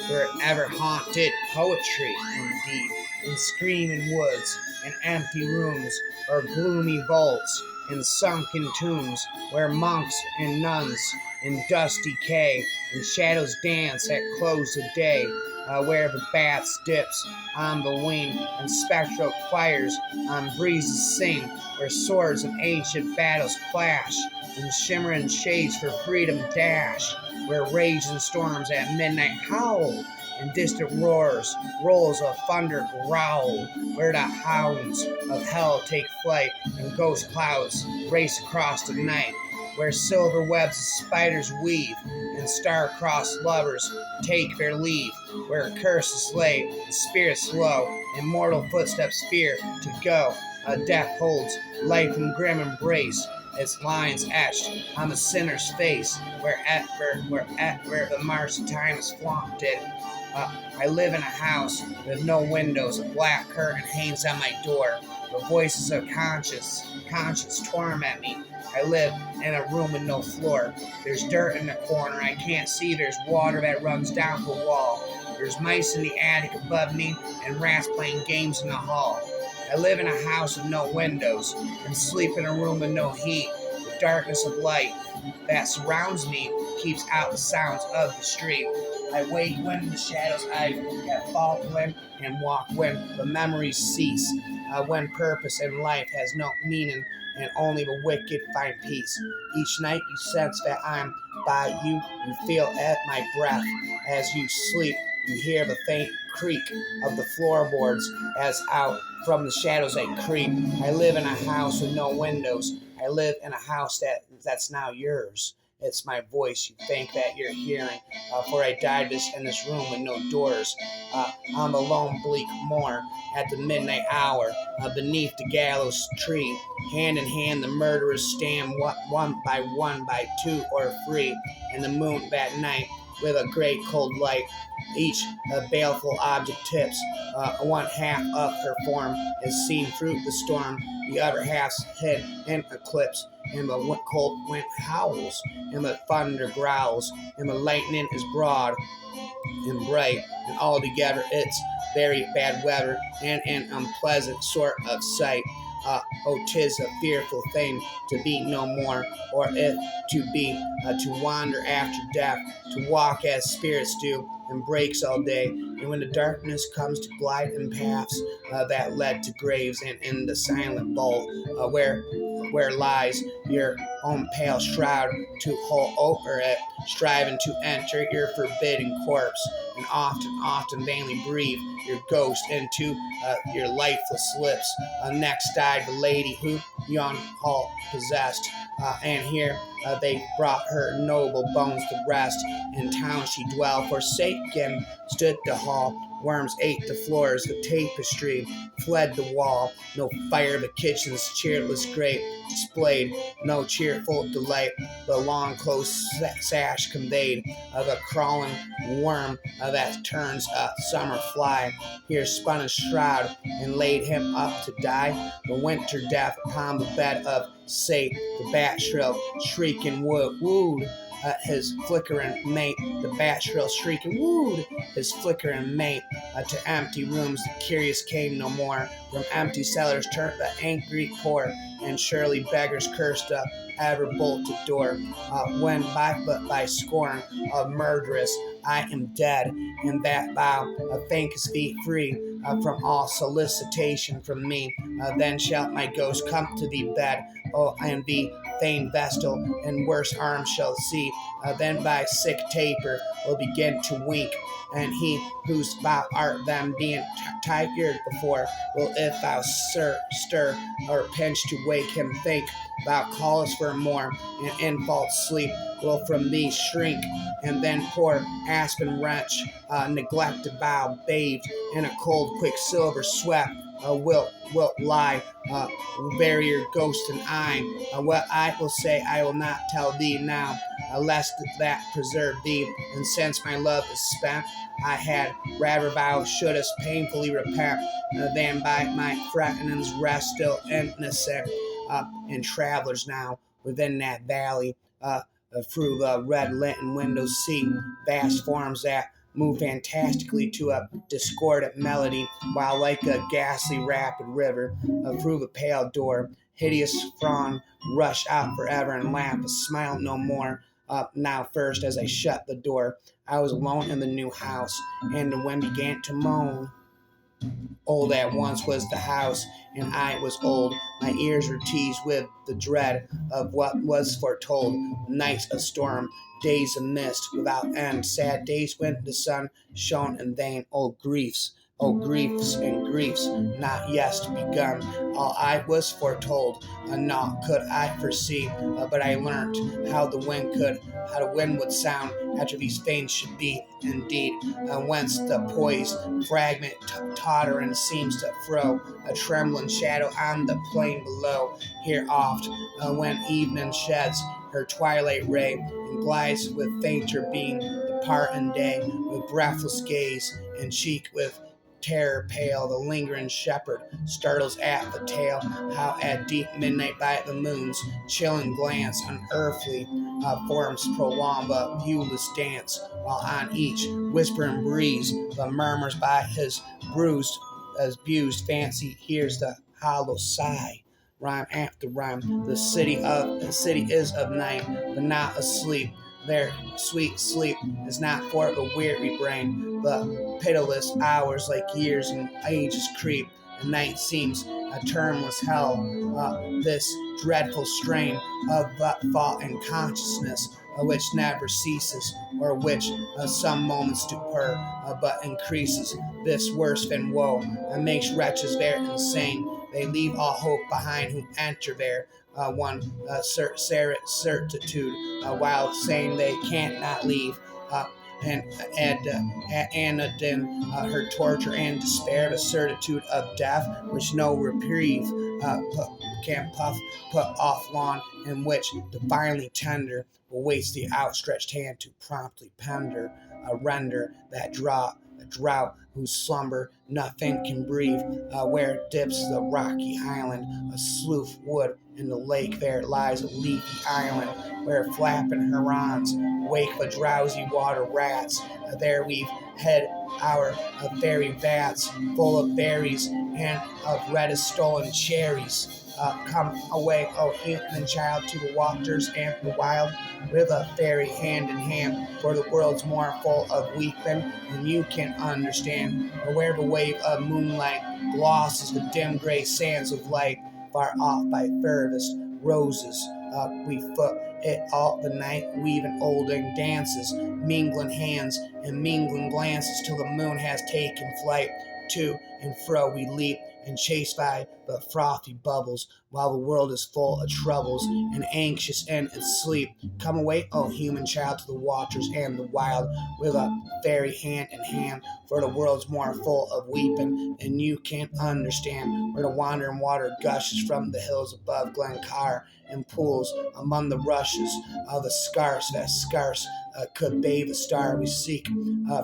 forever haunted poetry, indeed, in screaming woods, and empty rooms, or gloomy vaults, and sunken tombs, where monks and nuns in dusty decay, and shadows dance at close of day, where the bats dips on the wing, and spectral choirs on breezes sing, where swords and ancient battles clash, and shimmering shades for freedom dash, where raging storms at midnight howl, and distant rolls of thunder growl, where the hounds of hell take flight, and ghost clouds race across the night, where silver webs of spiders weave, and star-crossed lovers take their leave, where curses lay, and spirits low, and mortal footsteps fear to go. Death holds life in grim embrace, its lines etched on the sinner's face, where the march of time is flaunted. I live in a house with no windows, a black curtain hangs on my door. The voices of conscience torment me. I live in a room with no floor. There's dirt in the corner I can't see. There's water that runs down the wall. There's mice in the attic above me and rats playing games in the hall. I live in a house with no windows and sleep in a room with no heat. The darkness of light that surrounds me keeps out the sounds of the street. I wake when the shadows I have fallen and walk when the memories cease, when purpose in life has no meaning and only the wicked find peace. Each night you sense that I'm by you, you feel at my breath as you sleep. You hear the faint creak of the floorboards as out from the shadows I creep. I live in a house with no windows. I live in a house that's now yours. It's my voice you think that you're hearing, for I died in this room with no doors, on the lone bleak moor, at the midnight hour, beneath the gallows tree. Hand in hand the murderers stand one by two or three, and the moon that night, with a great cold light, each baleful object tips. One half of her form is seen through the storm, the other half's hid in eclipse, and the cold wind howls, and the thunder growls, and the lightning is broad and bright, and altogether it's very bad weather, and an unpleasant sort of sight. Oh, 'tis a fearful thing to be no more, or if to be, to wander after death, to walk as spirits do, and breaks all day, and when the darkness comes to glide in paths that led to graves, and in the silent vault where lies your own pale shroud to hold over it, striving to enter your forbidden corpse, and often vainly breathe your ghost into your lifeless lips. Next died the lady who young Hall possessed, and here they brought her noble bones to rest. In town she dwelled, forsaken stood the hall. Worms ate the floors, the tapestry fled the wall. No fire the kitchen's cheerless grate displayed, no cheerful delight the long closed sash conveyed, of a crawling worm that turns a summer fly. Here spun his shroud and laid him up to die, the winter death upon the bed of sate. The bat shrill shrieking wooed his flickering mate. The bat shrill shrieking wooed his flickering mate. To empty rooms the curious came no more. From empty cellars turned the angry poor, and surely beggars cursed the ever bolted door. When by scorn of murderess I am dead, and that thou thinkest thee free from all solicitation from me, then shall my ghost come to thee bed, and thee fain vestal and worse arms shall see. Then thy sick taper will begin to wink, and he whose thou art then being tired before will, if thou stir or pinch to wake him, think thou callest for more, and in false sleep will from thee shrink. And then poor aspen wretch, neglected bough, bathed in a cold quicksilver sweat, wilt lie, bury your ghost and I. What I will say I will not tell thee now, lest that preserve thee. And since my love is spent, I had rather thou shouldest painfully repent, than by my threatenings rest still innocent. And travelers now within that valley, through the red lenten windows see vast forms that move fantastically to a discordant melody, while like a ghastly rapid river, through the pale door, hideous frond rush out forever and laugh, but smile no more. Now first, as I shut the door, I was alone in the new house, and the wind began to moan. Old at once was the house, and I was old. My ears were teased with the dread of what was foretold. Nights of storm, days of mist without end, sad days when the sun shone in vain. Old griefs and griefs not yet begun. All I was foretold, naught could I foresee, but I learnt how the wind would sound after these fanes should be indeed, whence the poised fragment tottering seems to throw a trembling shadow on the plain below. Here oft, when evening sheds her twilight ray, and glides with fainter beam the parting day, with breathless gaze and cheek with terror pale, the lingering shepherd startles at the tale, how at deep midnight by the moon's chilling glance unearthly forms prolong the viewless dance, while on each whispering breeze the murmurs by his bruised fancy hears the hollow sigh. Rhyme after rhyme, the city is of night, but not asleep. Their sweet sleep is not for the weary brain, but pitiless hours like years and ages creep, and night seems a termless hell. This dreadful strain of but thought and consciousness, which never ceases, or which some moments do purr, but increases. This worse than woe, makes wretches there insane. They leave all hope behind who enter there. One certitude, while saying they can't not leave. And Anadin, her torture and despair, the certitude of death, which no reprieve can put off long, in which divinely tender awaits the outstretched hand to promptly render that drought whose slumber nothing can breathe, where dips the rocky highland, a slough wood in the lake, there lies a leafy island, where flapping herons wake the drowsy water rats, there we've had our fairy vats full of berries and of reddest stolen cherries. Come away, O human child, to the waters and the wild, with a fairy hand in hand, for the world's more full of weeping than you can understand. Or where the wave of moonlight glosses the dim gray sands of light, far off by furthest roses, we foot it all the night, weaving olden dances, mingling hands and mingling glances, till the moon has taken flight. To and fro we leap, and chased by the frothy bubbles, while the world is full of troubles and anxious in its sleep. Come away, O human child, to the waters and the wild, with a fairy hand in hand, for the world's more full of weeping than you can understand, where the wandering water gushes from the hills above Glencar, and pools among the rushes of the scarce could bathe a star. We seek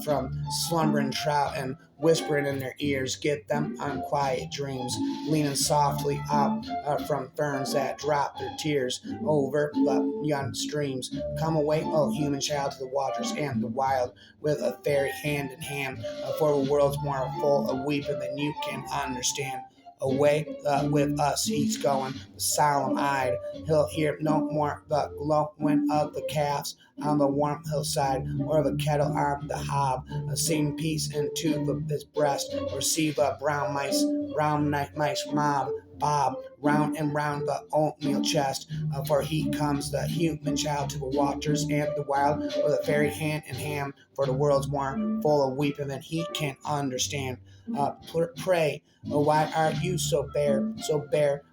from slumbering trout, and whispering in their ears, give them unquiet dreams, leaning softly up from ferns that drop their tears over the young streams. Come away, O human child, to the waters and the wild, with a fairy hand in hand, for the world's more full of weeping than you can understand. Away with us he's going, solemn-eyed. He'll hear no more the glowing of the calves on the warm hillside, or the kettle on the hob. Sing peace into his breast, receive a brown night mice mob. Bob round and round the oatmeal chest, for he comes the human child to the waters and the wild, with a fairy hand in hand, for the world's more full of weeping than he can understand. Pray, why are you so bare,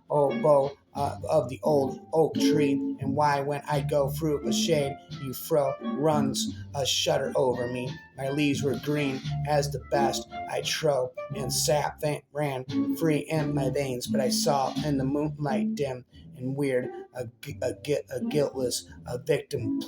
oh bow of the old oak tree? And why, when I go through the shade, you throw runs a shudder over me? My leaves were green as the best I trow, and sap ran free in my veins, but I saw in the moonlight dim and weird a guiltless victim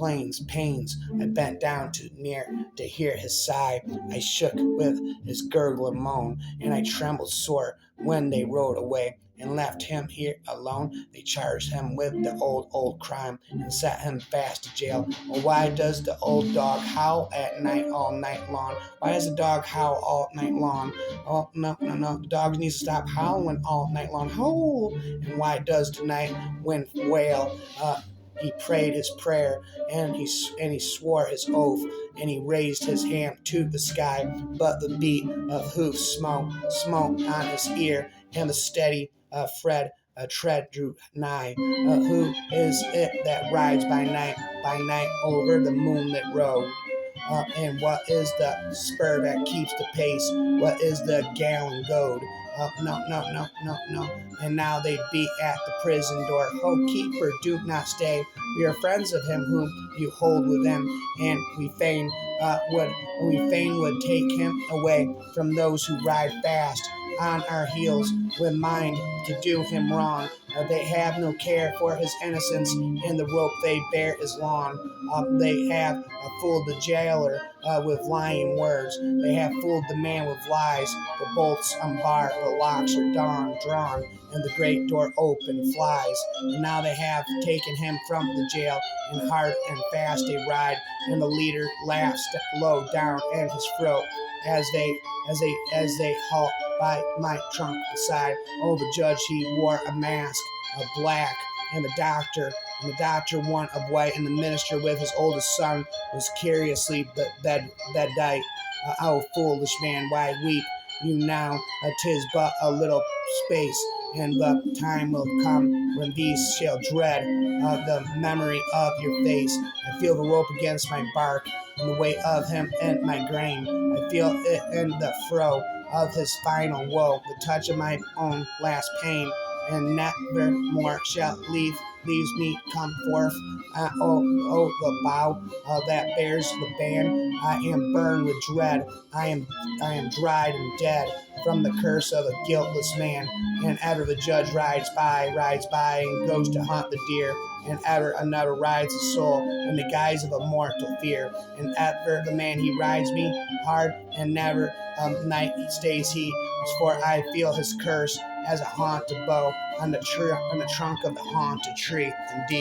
pains. I bent down too near to hear his sigh. I shook with his gurgling moan, and I trembled sore when they rode away. and left him here alone. They charged him with the old crime and set him fast to jail. Well, why does the old dog howl at night all night long? Why does the dog howl all night long? Oh, no. The dog needs to stop howling all night long. Howl! And why does the night wind wail? He prayed his prayer and he swore his oath and he raised his hand to the sky. But the beat of hoofs smote on his ear and the steady tread drew nigh. Who is it that rides by night over the moonlit road? And what is the spur that keeps the pace? What is the gallon goad? No. And now they beat at the prison door. Oh, keeper, do not stay. We are friends of him whom you hold within, and we fain would take him away from those who ride fast on our heels with mind to do him wrong. They have no care for his innocence, and the rope they bear is long. They have fooled the jailer with lying words. They have fooled the man with lies. The bolts unbar, the locks are drawn, and the great door open flies. And now they have taken him from the jail, and hard and fast they ride, and the leader laughs low down in his throat as they halt by my trunk beside. Oh, the judge, he wore a mask of black, and the doctor one of white, and the minister with his oldest son was curiously bedight. Oh, foolish man, why weep you now? 'Tis but a little space, and the time will come when these shall dread the memory of your face. I feel the rope against my bark, and the weight of him in my grain. I feel it in the throe of his final woe, the touch of my own last pain, and never more shall leaves me come forth. The bough that bears the ban. I am burned with dread. I am dried and dead from the curse of a guiltless man. And ever the judge rides by, and goes to hunt the deer. And ever another rides the soul in the guise of a mortal fear. And ever the man he rides me hard, and never night stays he. For I feel his curse as a haunted bow on the trunk of the haunted tree. Indeed.